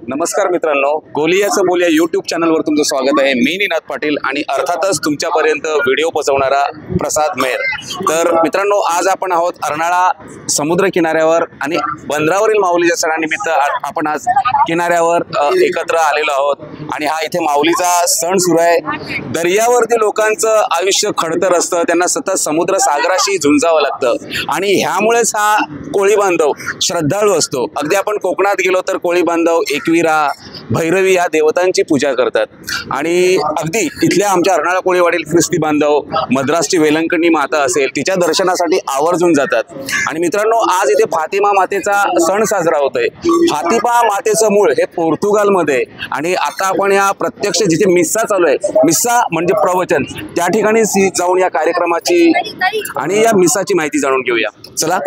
नमस्कार मित्रांनो, गोलियाचं बोलिया यूट्यूब चॅनलवर तुमचं स्वागत आहे। मी निनाद पाटील आणि अर्थातच तुमच्यापर्यंत व्हिडिओ पोहोचवणारा प्रसाद मेहर। तर मित्रांनो, आज आपण आहोत अर्नाळा समुद्र किनाऱ्यावर आणि बंदरावरील माऊलीच्या सणानिमित्त आपण आज किनाऱ्यावर एकत्र आलेलो आहोत आणि हा इथे माऊलीचा सण सुरू आहे। दर्यावरती लोकांचं आयुष्य खडतर असतं, त्यांना सतत समुद्र सागराशी झुंजावं लागतं आणि ह्यामुळेच हा कोळी बांधव श्रद्धाळू असतो। अगदी आपण कोकणात गेलो तर कोळी बांधव एकवीरा, भैरवी या देवतांची पूजा करतात आणि अगदी इथल्या आमच्या अर्नाळा कोळीवाडील ख्रिस्ती बांधव मद्रासची वेलंकणी माता असेल तिच्या दर्शनासाठी आवर्जून जातात। आणि मित्रांनो, आज इथे फातिमा मातेचा सण साजरा होतोय। फातिमा मातेचं मूळ हे पोर्तुगालमध्ये आणि आता आपण या प्रत्यक्ष जिथे मिस्सा चालू आहे, मिस्सा म्हणजे प्रवचन, त्या ठिकाणी जाऊन या कार्यक्रमाची आणि या मिस्साची माहिती जाणून घेऊया। चला।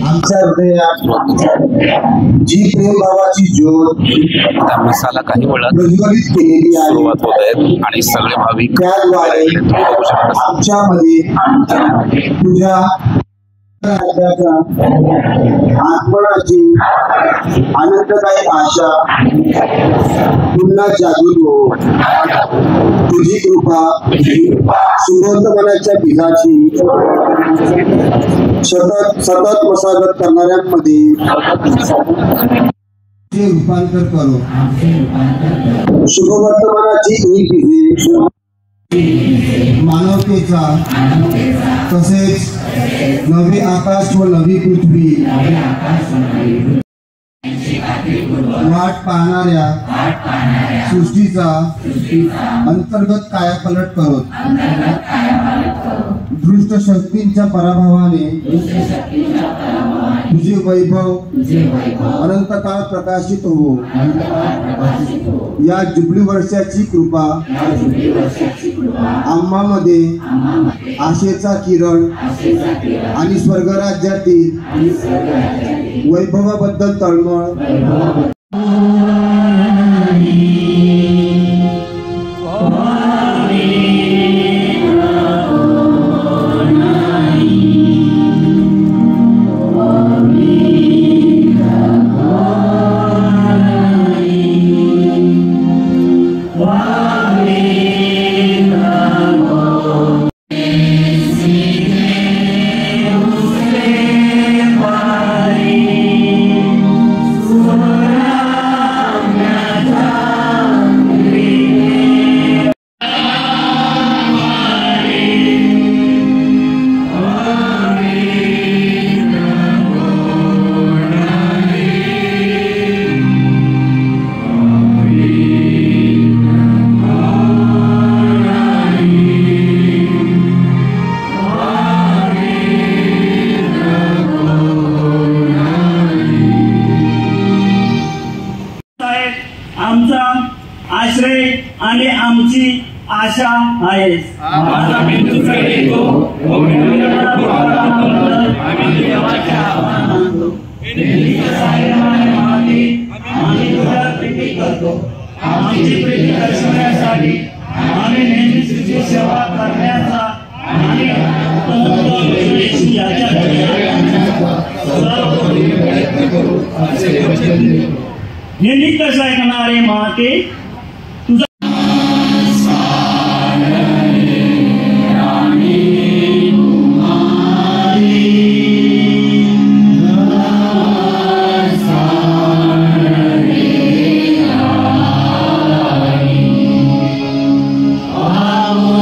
आमच्या जी प्रेम भावाची ज्योत त्या मिसाला काही वेळात प्रज्वलित केलेली आहे सुरुवात होत आहे आणि सगळे भाविक त्याद्वारे आमच्यामध्ये तुझ्या आत्मनाची आनंददायी आशा पुन्हा जागृत हो। तुझी कृपा सुगंधमनाच्या बीजाची सतत मशागत करणाऱ्यांमध्ये रूपांतर करो। शुभवर्तमानाची ही बीजे मानवतेचा तसेच नवे आकाश व नवी पृथ्वी वाट पाहणाऱ्या सृष्टीचा अंतर्गत कायापलट करो। दृष्ट शक्तींच्या पराभवाने तुझे वैभव अनंत काळ प्रकाशित हो। या जुबली वर्षाची कृपा आम्हामध्ये आशेचा किरण आणि स्वर्गराज्यातील वैभवाबद्दल तळमळ आश्रय आणि आमची आशा आहे। आमची प्रीती दर्शवण्यासाठी आम्ही नेहमी तुझी सेवा करण्याचा आणि हे निकष ऐकणारे माते तुझा I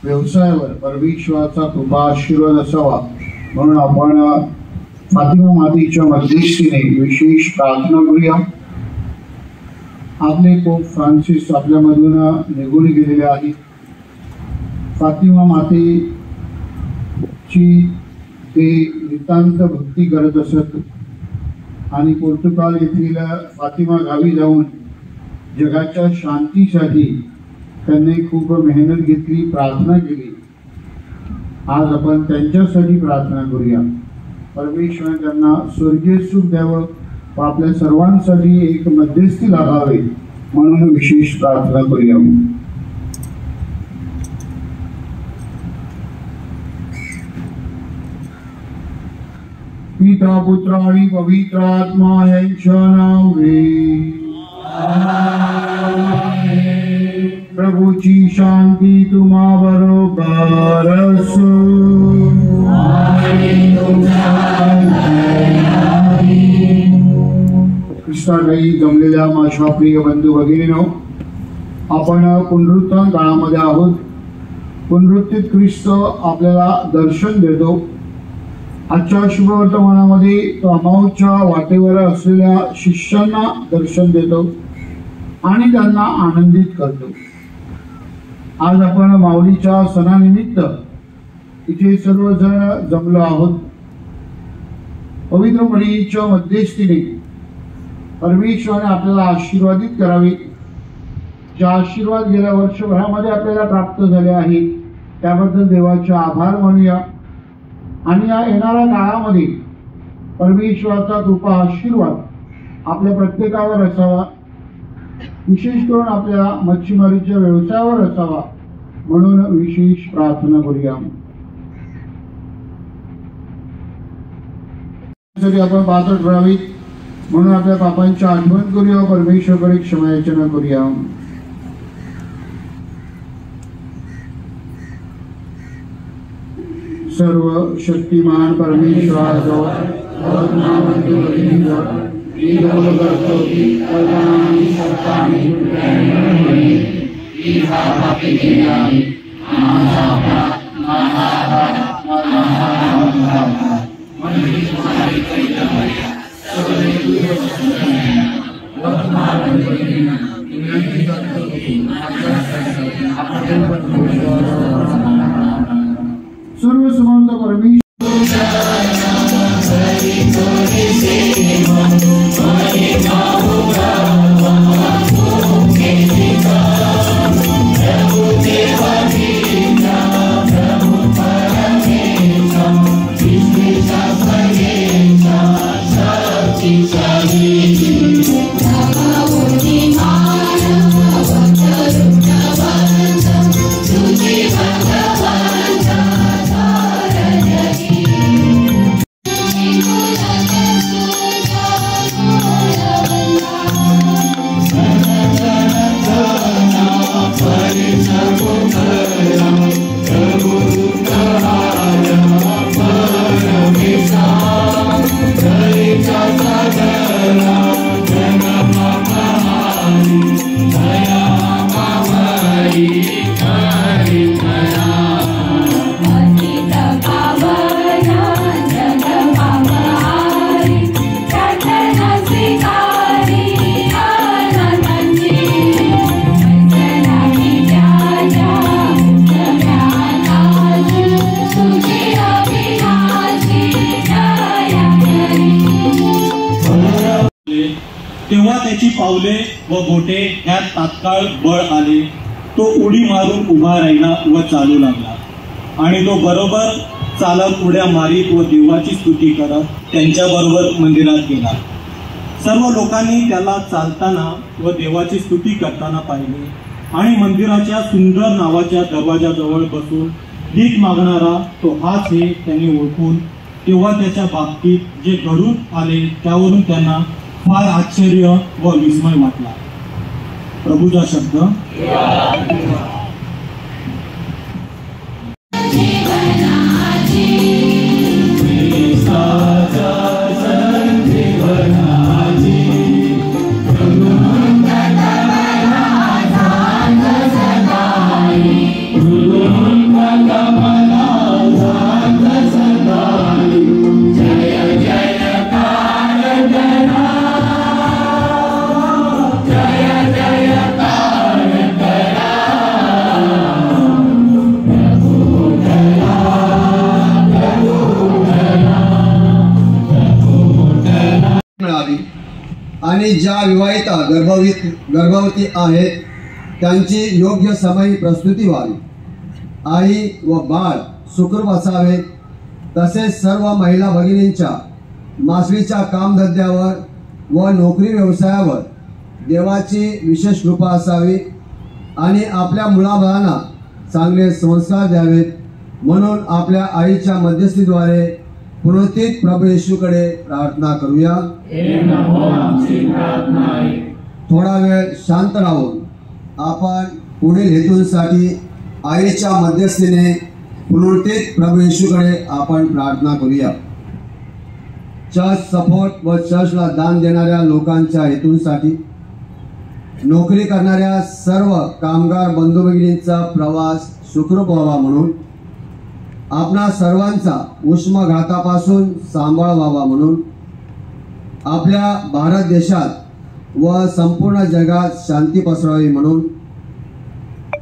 व्यवसायावर परमेश्वराचा कृपा आशीर्वाद असावा म्हणून आपण फातिमा मातेच्या मध्यस्थीने विशेष प्रार्थना करूया. आपले पोप फ्रान्सिस आपल्यामधून निघून गेलेले आहेत. फातिमा मातेची ते नितांत भक्ती करत असत आणि पोर्तुगाल येथील फातिमा गावी जाऊन जगाच्या शांतीसाठी त्यांनी खूप मेहनत घेतली, प्रार्थना केली. आज आपण त्यांच्यासाठी प्रार्थना करूया. परमेश्वर त्यांना स्वर्गीय सुख द्यावं व आपल्या सर्वांसाठी एक मध्यस्थी लागावे म्हणून विशेष प्रार्थना करूया. पिता पुत्र आणि पवित्र आत्मा यांच्या नावे प्रभूची शांती तुम्हा बरोबर असो. ख्रिस्तासाठी जमलेल्या माझ्या प्रिय बंधू भगिनींनो, आपण पुनरुत्थान काळामध्ये आहोत. पुनरुत्थित ख्रिस्त आपल्याला दर्शन देतो. आजच्या शुभवर्तमानामध्ये तो अमाऊच्या वाटेवर असलेल्या शिष्यांना दर्शन देतो आणि त्यांना आनंदित करतो. आज आपण माऊलीच्या सणानिमित्त इथे सर्वजण जमलो आहोत. पवित्र मरीच्या मध्यस्थीने परमेश्वराने आपल्याला आशीर्वादित करावे. जे आशीर्वाद गेल्या वर्षभरामध्ये आपल्याला प्राप्त झाले आहेत त्याबद्दल देवाचे आभार मानूया. आणि या येणाऱ्या काळामध्ये परमेश्वराचा कृपा आशीर्वाद आपल्या प्रत्येकावर असावा, विशेष करून आपल्या मच्छीमारीच्या व्यवसायावर असावा म्हणून विशेष प्रार्थना करूया. आपण पात्र ठरावीत म्हणून आपल्या पापांची आठवण करूया, परमेश्वराकडे क्षमा याचना करूया. सर्व शक्तिमान परमेश्वराजवळ सर्व समर्थ परमेश्वर तेव्हा त्याची पावले व बोटे यात तात्काळ बळ आले. तो उडी मारून उभा राहिला व चालू लागला. आणि तो बरोबर चालत उड्या मारीत व देवाची स्तुती करत त्यांच्याबरोबर मंदिरात गेला. सर्व लोकांनी त्याला चालताना व देवाची स्तुती करताना पाहिले आणि मंदिराच्या सुंदर नावाच्या दरवाजाजवळ बसून भीक मागणारा तो हाच हे त्यांनी ओळखून तेव्हा त्याच्या बाबतीत जे घडून आले त्यावरून त्यांना फार आश्चर्य व विस्मय वाटला. प्रभूचा शब्द. Guru आणि ज्या विवाहिता गर्भवती आहेत त्यांची योग्य समयी प्रस्तुती व्हावी, आई व बाळ सुखरूप असावे, तसेच सर्व महिला भगिनींच्या मासळीच्या कामधंद्यावर व नोकरी व्यवसायावर देवाची विशेष कृपा असावी आणि आपल्या मुलाबाळांना चांगले संस्कार द्यावेत म्हणून आपल्या आईच्या मध्यस्थीद्वारे पुनरुत्थित प्रभू येशूकडे प्रार्थना करूया। थोडा वेळ शांत राहून आपण पुढील हेतूंसाठी आईच्या मध्यस्थीने पुनरुत्थित प्रभू येशूकडे आपण प्रार्थना करूया। चर्च सपोर्ट व चर्चला दान देणाऱ्या लोकांच्या हेतूंसाठी, नोकरी करणाऱ्या सर्व कामगार बंधू भगिनींचा प्रवास सुखरूप व्हावा म्हणून, आपणा सर्वांचा उष्माघातापासून सांभाळ व्हावा म्हणून, आपल्या भारत देशात व संपूर्ण जगात शांती पसरावी म्हणून,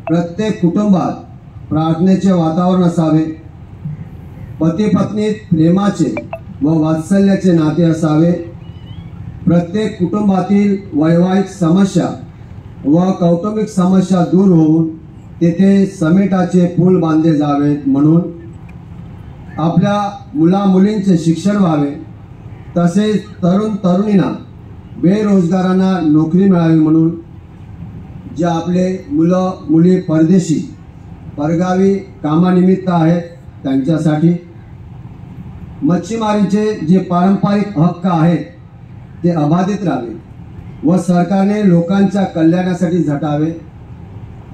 प्रत्येक कुटुंबात प्रार्थनेचे वातावरण असावे, पती पत्नीत प्रेमाचे व वात्सल्याचे नाते असावे, प्रत्येक कुटुंबातील वैवाहिक समस्या व कौटुंबिक समस्या दूर होऊन तेथे समेटाचे पूल बांधले जावेत म्हणून, आपल्या मुला मुलींचे शिक्षण व्हावे, तसेच तरुण तरुणींना बेरोजगारांना नोकरी मिळावी म्हणून, जे आपले मुलं मुली परदेशी परगावी कामानिमित्त आहेत त्यांच्यासाठी, मच्छीमारीचे जे पारंपरिक हक्क आहेत ते अबाधित राहावे व सरकारने लोकांच्या कल्याणासाठी झटावे,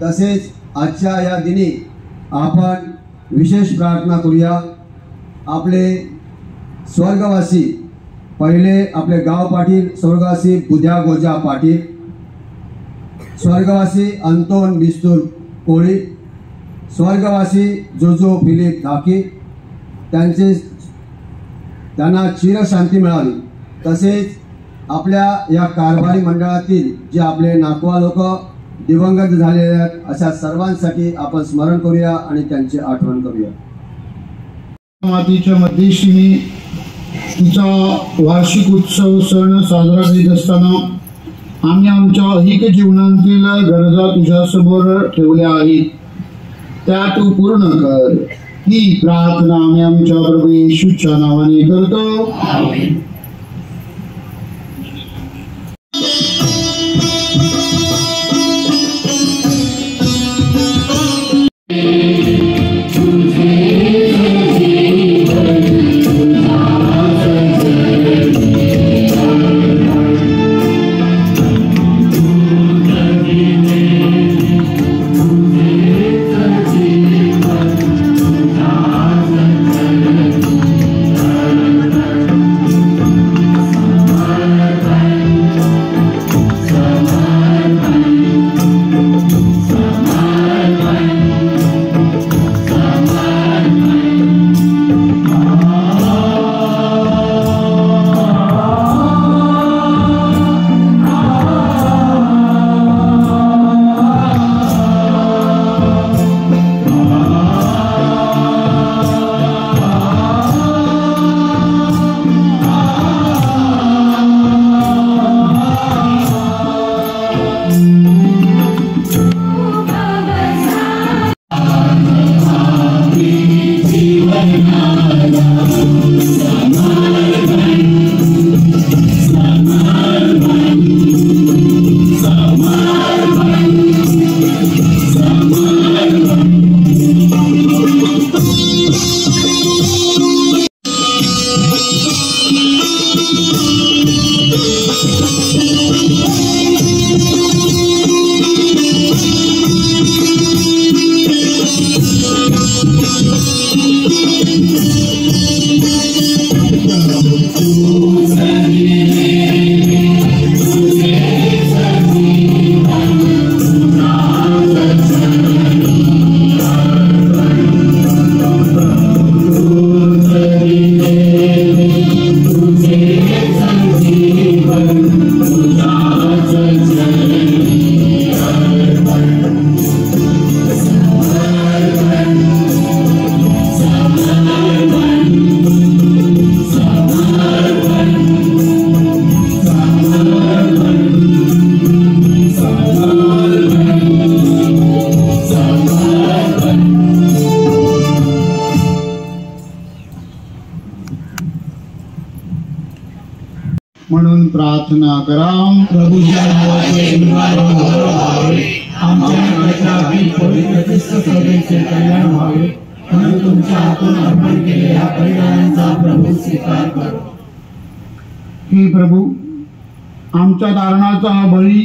तसेच आजच्या या दिनी आपण विशेष प्रार्थना करूया। आपले स्वर्गवासी पहिले आपले गाव पाटील स्वर्गवासी बुध्या गोजा पाटील, स्वर्गवासी अंतोन बिस्तूर कोळी, स्वर्गवासी जोजो फिलिप धाकी, त्यांना चिरशांती मिळावी, तसेच आपल्या या कारभारी मंडळातील जे आपले नातवा लोक दिवंगत झालेले आहेत अशा सर्वांसाठी आपण स्मरण करूया आणि त्यांची आठवण करूया। मातीच्या मध्यस्थीने तिचा वार्षिक उत्सव सण साजरा करीत असताना आम्ही आमच्या ऐहिक जीवनातील गरजा तुझ्यासमोर ठेवल्या आहेत, त्या तू पूर्ण कर। ही प्रार्थना आम्ही आमच्या प्रभू येशूच्या नावाने करतो, आमेन। प्रार्थना करा. प्रभूच्या नावाचे निवारण व्हावे, आमच्या पवित्र ख्रिस्त सभेचे कल्याण व्हावे आणि तुमच्या हातून अर्पण केलेल्या बलिदानांचा प्रभू स्वीकार करो. हे प्रभू, आमच्या दारणाचा हा बळी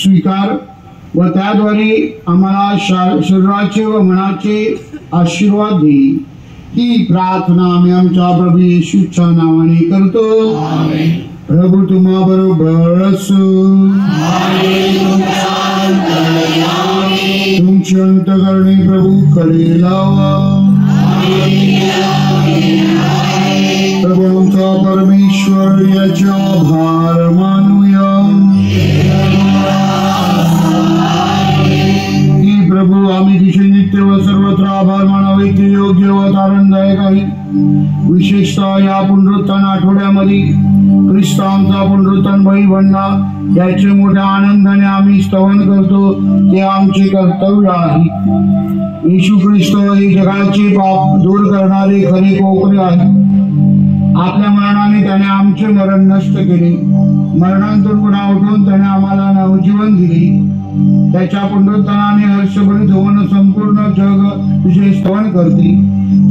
स्वीकार व त्याद्वारे आम्हाला शरीराचे व मनाचे आशीर्वाद दे. ही प्रार्थना आम्ही आमच्या प्रभू येशूच्या नावाने करतो. प्रभू तुम्हा बरोबर असो. तुमची अंतःकरणे प्रभू कडे लावा. प्रभू आमचा परमेश्वर याचा आभार मानूया. प्रभू आम्ही तिचे नित्य व सर्वत्र आभार मानावे ते योग्य व आनंददायक आहे. विशेषतः या पुनरुत्थान आठवड्यामध्ये ख्रिस्त आमचा पुनरुत्थान बळी बनला याचे मोठ्या आनंदाने आम्ही स्तवन करतो. ते आमचे कर्तव्य आहे. येशू ख्रिस्त हे जगाचे पाप दूर करणारे खरे कोकरे आहे. आपल्या मरणाने त्याने आमचे मरण नष्ट केले. मरणांतून पुन्हा उठून त्याने आम्हाला नवजीवन दिले. त्याच्या पुनरुत्थानाने हर्षभरित होऊन संपूर्ण जग तुझे स्तवन करते.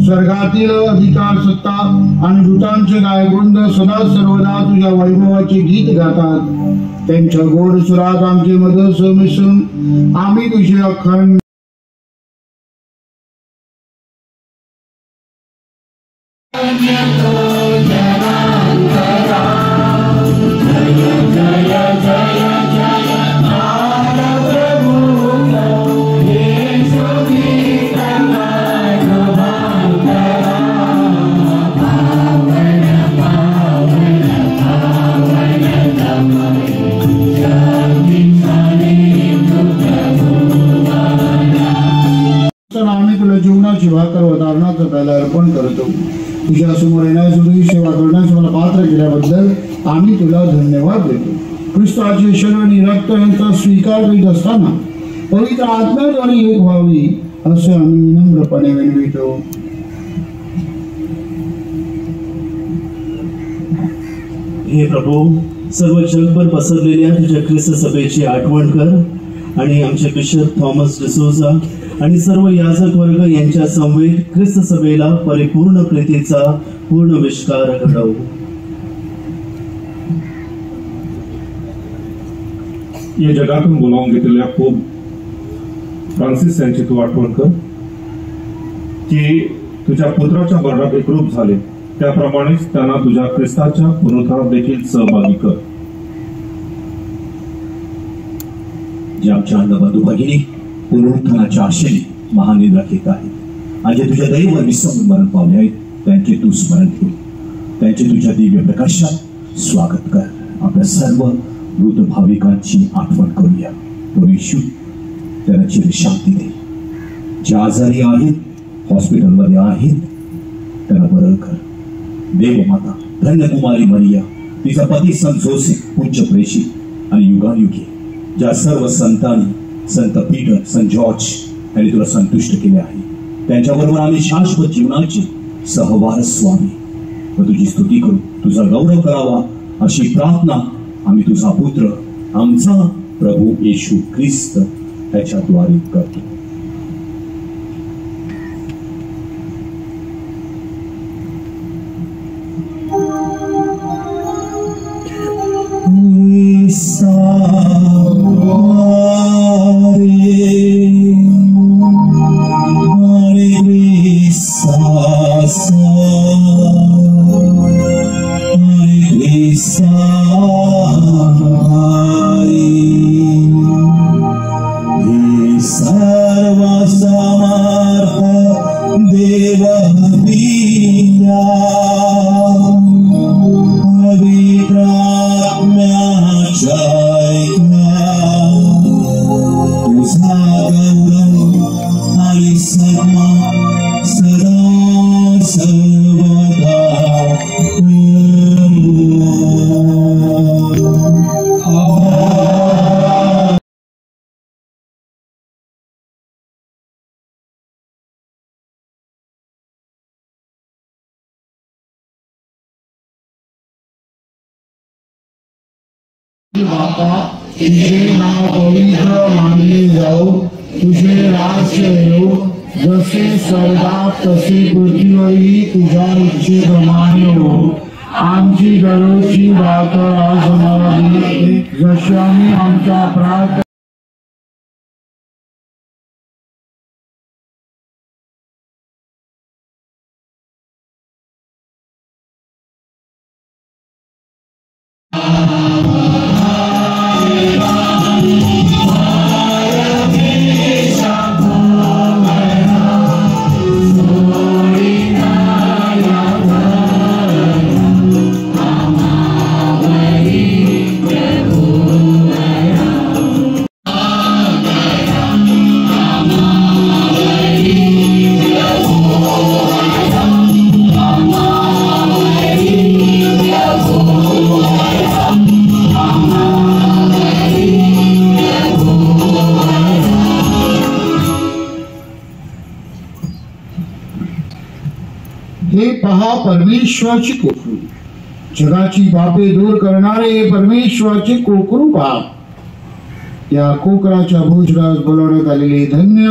स्वर्गातील अधिकार सत्ता आणि दूतांचे गायवृंद सदा सर्वदा तुझ्या वैभवाचे गीत गातात. त्यांच्या गोड सुरात आमचे मदत मिसळून आम्ही तुझे अखंड आम्ही तुला जीवनाची भाकर व दारणाचं पहिला अर्पण करतो. तुझ्या समोर येण्यास तुझी सेवा करण्यास मला पात्र केल्याबद्दल आम्ही तुला धन्यवाद देतो. ख्रिस्ताचे शरीर आणि रक्त यांचा स्वीकार करीत असताना पवित्र आत्म्याद्वारे एक व्हावी असे आम्ही विनम्रपणे विनवितो. हे प्रभू, सर्व जगभर पसरलेल्या तुझ्या ख्रिस्त सभेची आठवण कर आणि आमचे बिशप थॉमस डिसोजा आणि सर्व याजक वर्ग यांच्या समवेत ख्रिस्त सभेला परिपूर्ण प्रीतीचा पूर्ण विष्कार घडव. या जगातून बोलावून घेतलेल्या पोप फ्रान्सिस यांची तू आठवण कर, की तुझ्या पुत्राच्या मरणात एकरूप झाले त्याप्रमाणेच त्यांना तुझ्या ख्रिस्ताच्या पुनरुत्थानात देखील सहभागी कर. जे आमच्या अन्नबंधू भगिनी पुनरुत्थानाच्या आशेने महानिद्रा घेत आहेत आणि जे तुझ्या दैवावर विसंबून मरण पावले आहेत त्यांचे तू स्मरण ठेव. त्यांचे तुझ्या दिव्य प्रकाशात स्वागत कर. आपल्या सर्व मृत भाविकांची आठवण करूया. तो येशू त्यांना चिरशांती दे. जे आजारी आहेत, हॉस्पिटलमध्ये आहेत, त्यांना बरं कर. देवमाता धन्यकुमारी मरिया, तिचा पती संत जोसेफ पूज्य प्रेषित आणि युगायुगी ज्या सर्व संतांनी संत पीटर, संत जॉर्ज यांनी तुला संतुष्ट केले आहे, त्यांच्याबरोबर आम्ही शाश्वत जीवनाचे सहवारस व्हावे व तुझी स्तुती करू, तुझा गौरव करावा अशी प्रार्थना आम्ही तुझा पुत्र आमचा प्रभू येशू ख्रिस्त त्याच्याद्वारे करतो. बापा तुझे नाव पवित्र मानले जाऊ, तुझे राज्य येऊ, जसे स्वर्गात तसे पृथ्वीवरही तुझ्या इच्छेप्रमाणे हो. आमची दररोजची भाकर आज आम्हाला दे, जशी आम्ही आमच्या प्रार्थना हे पहा परमेश्वराची कोकरू, जगाची पापे दूर करणारे परमेश्वराचे कोकरू पहा. या कोकराच्या भोजनास बोलवण्यात आलेले धन्य.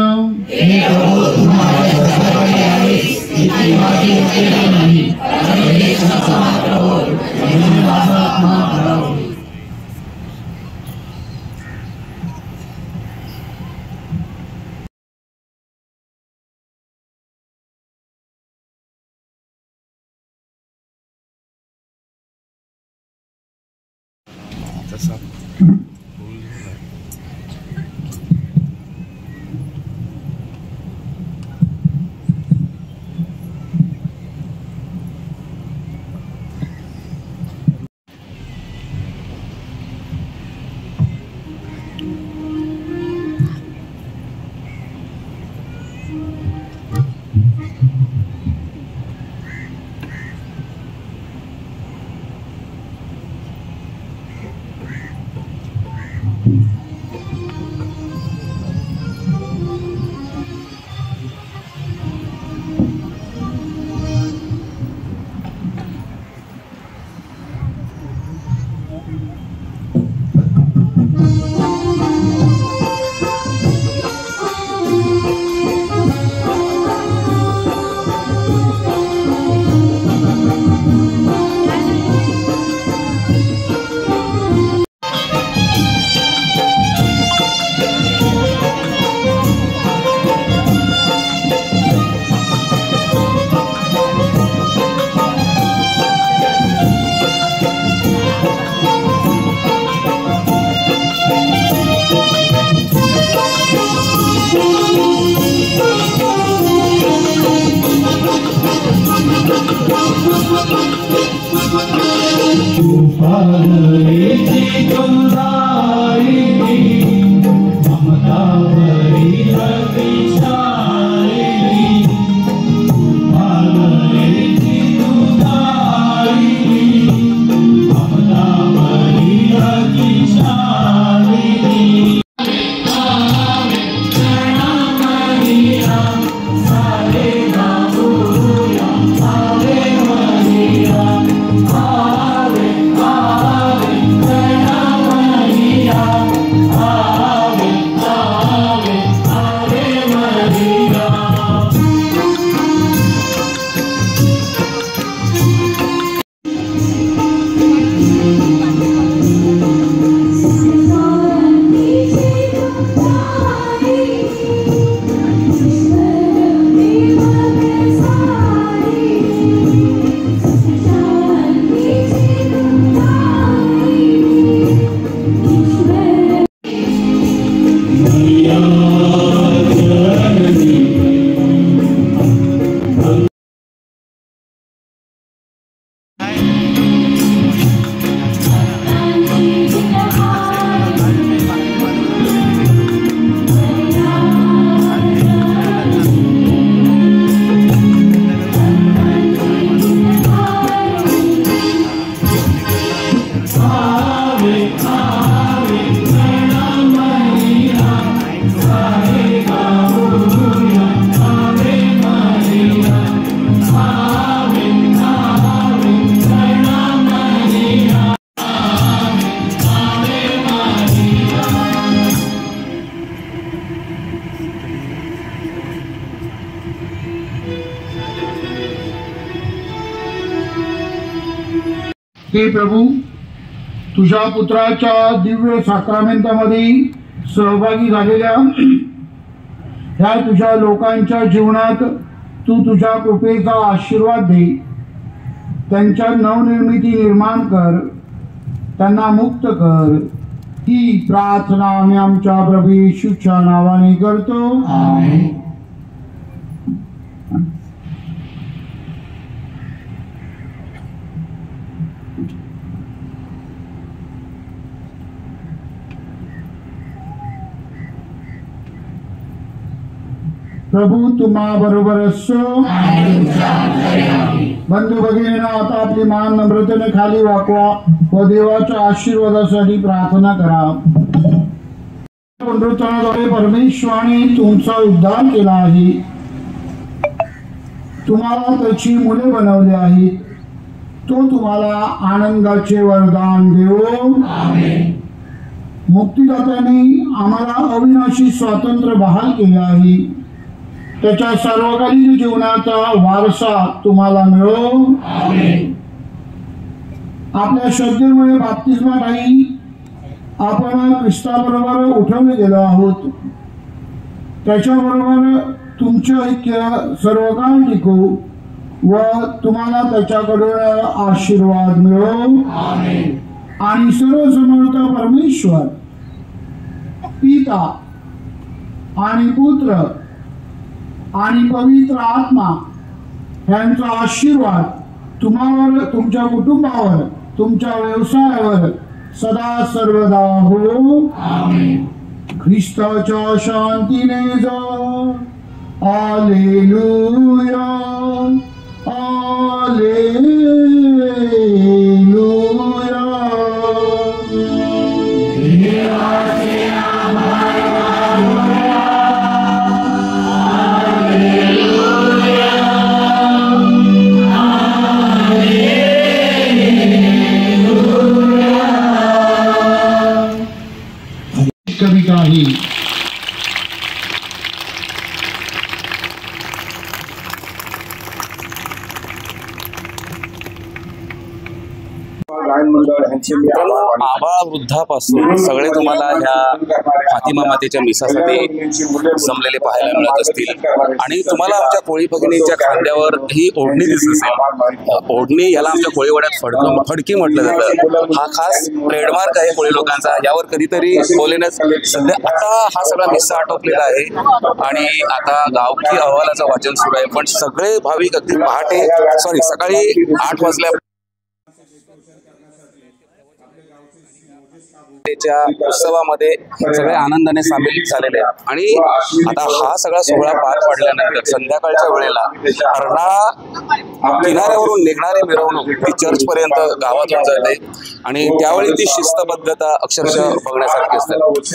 हे प्रभू, तुझ्या पुत्राच्या दिव्य साक्रामेंटामध्ये सहभागी झालेल्या ह्या तुझ्या लोकांच्या जीवनात तू तुझ्या कृपेचा आशीर्वाद दे. त्यांच्या नवनिर्मिती निर्माण कर, त्यांना मुक्त कर. ही प्रार्थना आम्ही आमच्या प्रभू येशूच्या नावाने करतो. आमेन. प्रभू तुम्हा बरोबर असो. बंधू भगिनींनो, आता आपली मान नम्रतेने खाली वाकवा व देवाच्या आशीर्वादासाठी प्रार्थना करा. पुनरुत्थानाद्वारे परमेश्वराने तुमचा उद्धार केला आहे. तुम्हाला त्याची मुले बनवले आहेत. तो तुम्हाला आनंदाचे वरदान देवो. मुक्तिदात्याने आम्हाला अविनाशी स्वातंत्र्य बहाल केले आहे. त्याच्या सर्वकालीन जीवनाचा वारसा तुम्हाला मिळो. आपल्या श्रद्धेमुळे बाप्तिस्मालाही आपण ख्रिस्ताबरोबर उठवले गेलो आहोत. त्याच्याबरोबर तुमचे ऐक्य सर्वकाळ टिको व तुम्हाला त्याच्याकडून आशीर्वाद मिळो. आणि सर्वसमर्थ परमेश्वर पिता आणि पुत्र आणि पवित्र आत्मा यांचा आशीर्वाद तुम्हावर, तुमच्या कुटुंबावर, तुमच्या व्यवसायावर सदा सर्वदा हो. ख्रिस्ताच्या शांतीने जा. Hallelujah, hallelujah. कविता ही आबाळ वृद्धापासून सगळे तुम्हाला ह्या फातिमा मातेच्या मिसासाठी जमलेले पाहायला मिळत असतील. आणि तुम्हाला आमच्या कोळी भगिनीच्या खांद्यावर ही ओढणी दिसत असेल. ओढणी याला आमच्या कोळीवाड्यात फडकी म्हटलं जातं. हा खास ट्रेडमार्क आहे कोळी लोकांचा. यावर कधीतरी बोलेनच. सध्या आता हा सगळा मिस्सा आटोपलेला आहे आणि आता गावठी अहवालाचं वाचन सुरू आहे. पण सगळे भाविक अगदी सकाळी 8 वाजल्या उत्सवामध्ये सगळे आनंदाने सामील झालेले आहेत. आणि आता हा सगळा सोहळा पार पडल्यानंतर संध्याकाळच्या वेळेला अर्नाळा किनाऱ्यावरून निघणारी मिरवणूक ती चर्च पर्यंत गावातून जाते आणि त्यावेळी ती शिस्तबद्धता अक्षरशः बघण्यासारखी असते.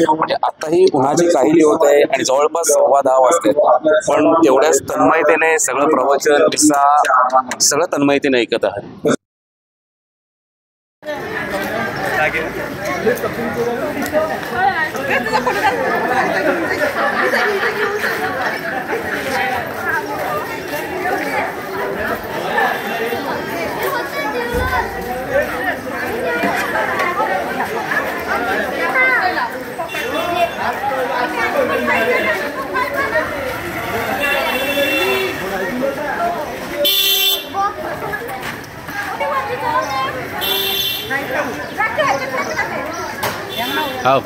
म्हणजे आताही उन्हाची काहिली होत आहे आणि जवळपास 10:15 वाजते. पण तेवढ्याच तन्मयतेने सगळं प्रवचन किस्सा सगळं तन्मयतेने ऐकत आहे. Oh.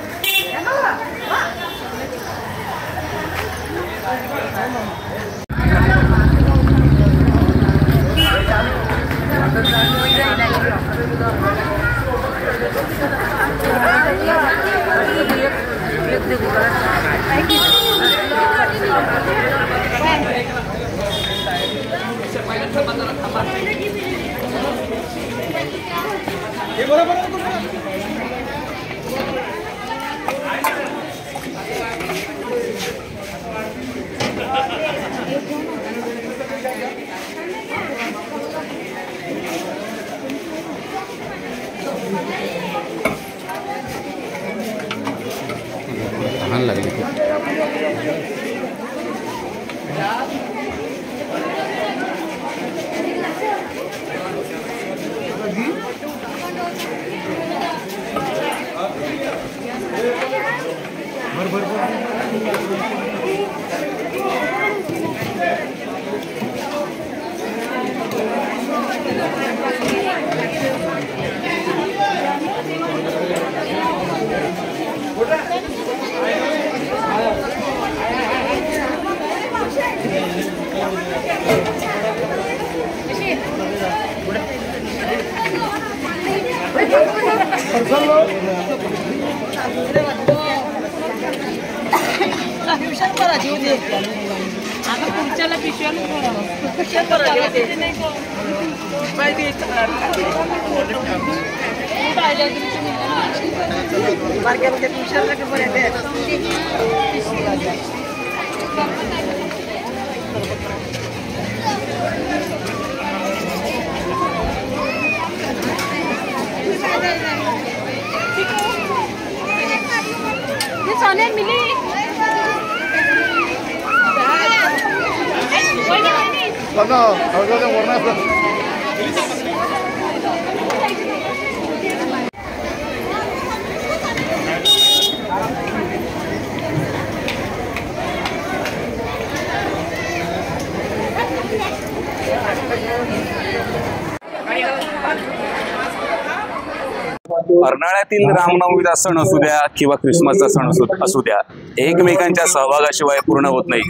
अर्नाळ्यातील रामनवमीचा सण असू द्या किंवा ख्रिसमसचा सण असू द्या, एकमेकांच्या सहभागाशिवाय पूर्ण होत नाही.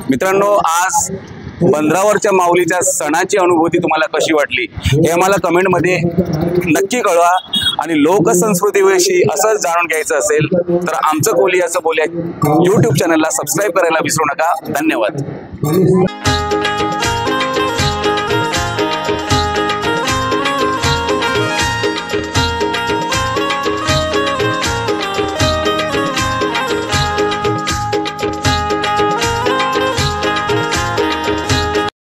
मित्रांनो, आज बंदरावरच्या माऊलीच्या सणाची अनुभूती तुम्हाला कशी वाटली हे आम्हाला कमेंटमध्ये नक्की कळवा. आणि लोकसंस्कृतीविषयी असंच जाणून घ्यायचं असेल तर आमचं कोली असं बोलूया YouTube चॅनलला सबस्क्राईब करायला विसरू नका. धन्यवाद.